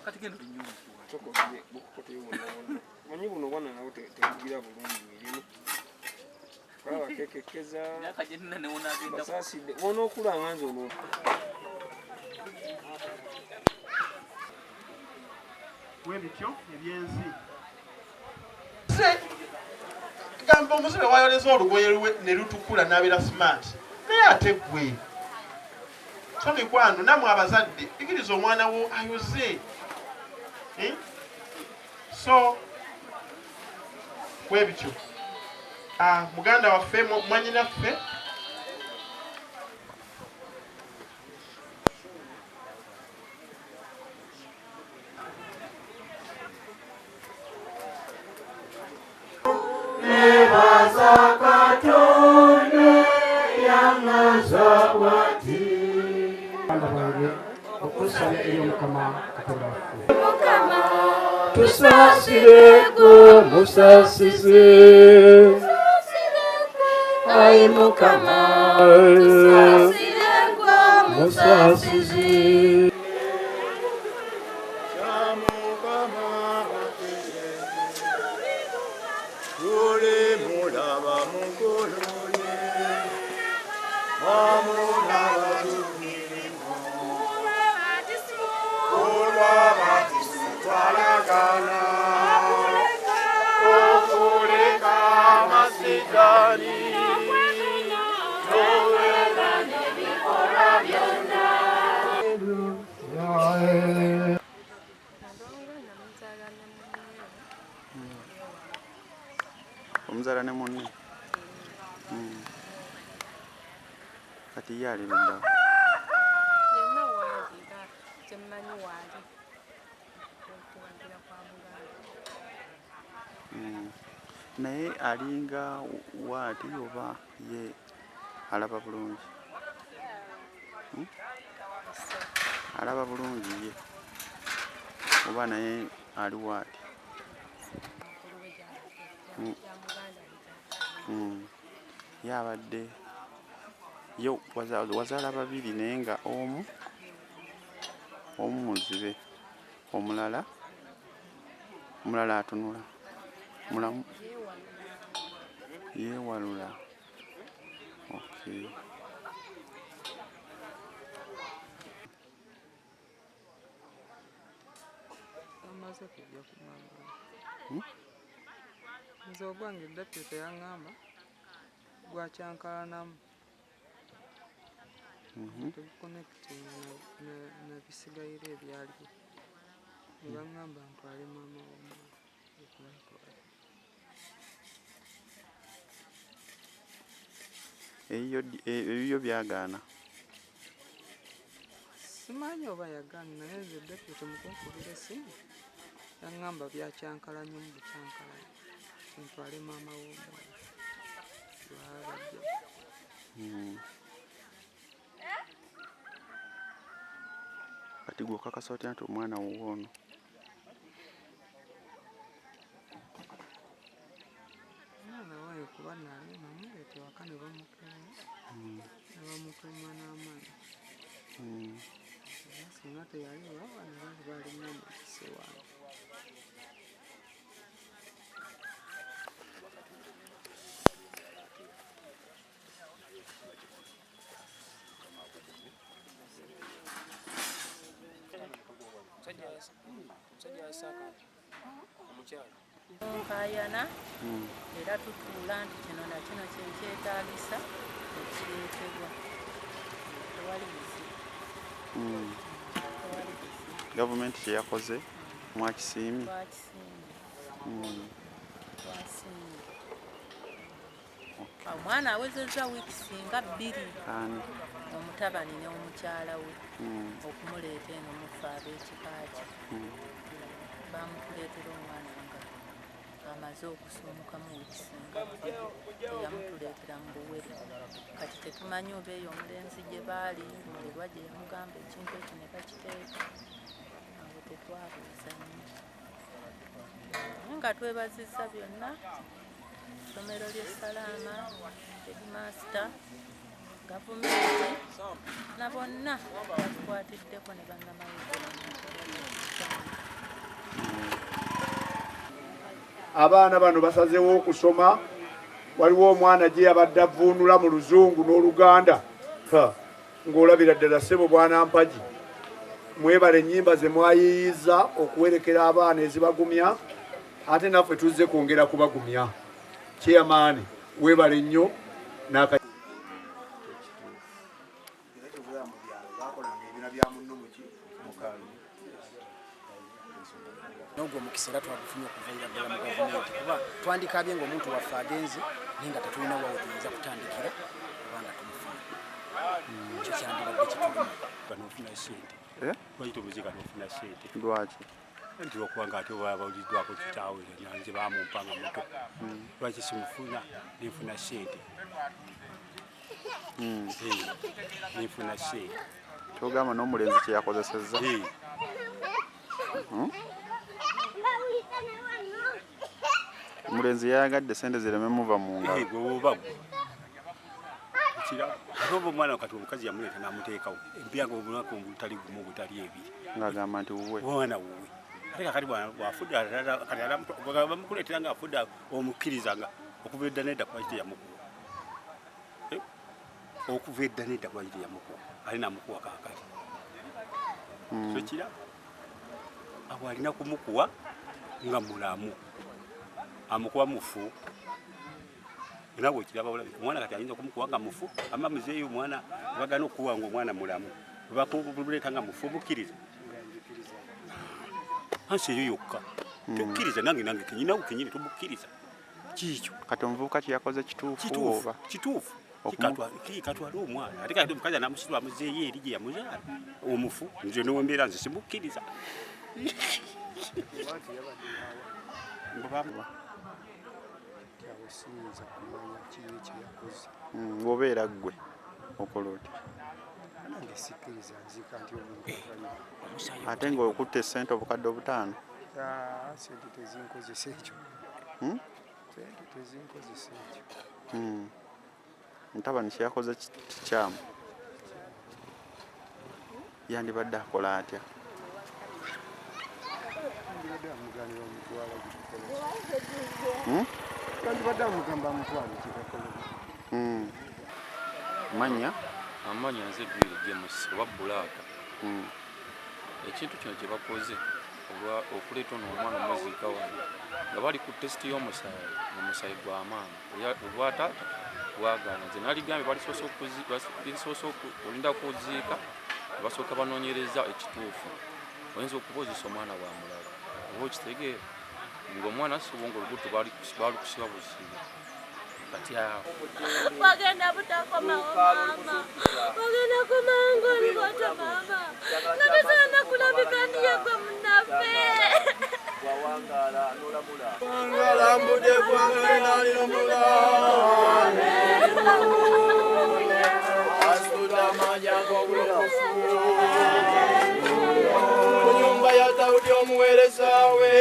kati gendo linyumba tokoye bukote yona manyi buno bwana nawo tebugira bulungi irimu baba kekekeza yakajinna ne wona agenda basaside wono okula nganzo ono webityo ebyenzi gamba omuzibe wayoleza olugoye lwe ne lutukula n'abeera smart naye ate gwe so mikwano namwe abazadde ikiriza omwana wo ayoze so webityo muganda waffe mwanyinaffe tusasireko musasize ai mukama tusasireko musasize Omuzala ne munne kati ye aliriddawo yenna waali nga kyemmanyi waali okuwagira kwa muganda naye alinga waati oba ye alaba bulungi alaba bulungi ye oba naye ali waati yabadde yo wazaala babiri naye nga omu muzibe omulala atunula mulamu yeewalula okay. amaze kujja kumamba nze ogwange eddapika yaŋŋamba gwakyankalanamu tebuconnecting nebisigaire ebyaliwo nebaŋŋamba ntwale maama w'omwana ekumutwala ebiyo byagaana simanyi oba yagaana naye nze eddapika temukunkubira essimu yaŋŋamba byakyankalanye mu bukyankalanye ntwale maama w'omwana lwabadde kati gwe okakasa otya nti omwana wuwe ono omwana waayo kuba nali namuleeta waka ne bamukema n'amaanyi singa teyali wawa nabaali balina mukise wange nkayana era tutuula nti kino nakino kyekyetaagisa ekireetebwa tewali bizibu gavumenti kyeyakoze mwakisiimye omwana awezezza wiiki singa 2 omutabani ne omukyala we okumuleeta eno mufe ab'ekika kye bamutuleetera omwana nga amaze okusumukamu wiiki singa 2 teyamutuleetera mu buwere kati tetumanyi oba eyo omulenzi gye baali mulirwa gye yamugamba ekintu ekyo ne bakiteeka abo tetwabuuza nnyo nga twebazizza byonna essomero ly'essalaama headmaster gavumenti na bonna bakwatiddeko ne bannamayiga abaana bano basazeewo okusoma. Waliwo omwana gye yabadde avvuunula mu Luzungu n'Oluganda ng'olabira ddala ssebo bwana mpagi. Mwebale ennyimba ze mwayiyiza okuwerekera abaana ezibagumya, ate naffe tuzze kwongera kubagumya. Chairman weebale nnyo n'aka n'ogwo omukisa era twagufunye okuvaira ddala mu gavumenti kuba twandikabye ng'omuntu waffe agenze naye nga tetulina wawe tuyinza kutandikira kubanga tumufuna. Ekyo kyandibadde kituluma. Kanofuna ssente. Lwaki tomuzika nofuna ssente? Lwaki? Nti okuba nga ate oba bawuliddwako kitaawe nze bamumpanga muto. Lwaki simufuna nenfuna ssente? Nenfuna ssente. Kyogamba n'omulenzi kye yakozesezza? Omulenzi yayagadde sente zireme muva mu ngalo. Bw'oba oba omwana kati omukazi yamuleeta n'amuteekawo empyaga obulako butali gumu butali ebiri ng'agamba nti wuwe mwana wuwe ate kakati bw'afudde bamukuleetera ng'afudde omukkirizanga okuva edda nedda kuba kite yamukuwa okuva edda nedda kuba kite yamukuwa ali namukuwa kakati so kira abo alina kumukuwa nga mulamu amukuwa mufu nabo kiraba olabi omwana kati ayinza kumukuwa nga mufu ama muzeeyo omwana bagana okuwa ngo omwana mulamu bakubuleeta nga mufu mukkiriza ansi eyo yokka tukkiriza nange kenyinawo kenyini tumukkiriza kikyo kati omuvubuka kyeyakoze kituufu oba kituufu kikatwala omwana ate kati omukazi anamusitula amuzeeyo eri gye yamuzaala omufu nze nowembeera nze simukkiriza siyinza kumanya kiye kyeyakoze. Bw'obeera ggwe okola otya? Nange sikkiriza nzika nti omuntu ate ng'okutte ssente obukadde obutaano? Sente tezinkozesa ekyo. Sente tezinkozesa ekyo. Ntabani kyeyakoze kikyamu. Yandibadde akola atya? Yandibadde amugaanira omutwala gitukola. Yandibadde amugamba amutwala kikakola. Manya? Amanya nze Dwiri James oba Bulaaka. Ekintu kino kye bakoze okuleeta ono omwana omuziika wano nga bali ku tesiti y'omusaayi omusaayi gw'amaanyi obwa taata bwagaana nze naligambye balisoose okulinda kuziika basooka banoonyereza ekituufu oyinza okubuuzisa omwana wa mulala oba okitegeera ng'omwana asibwa nga olubuto baalukusiba busiba kati awo wagenda butakomawo maama wagenda kumanga olubuto maama nga bisaana kulabika ndiye gwe munnaffe Lambudde gwangala nalirumula asuda majango bulofu mu nyumba ya Daudi omuweereza we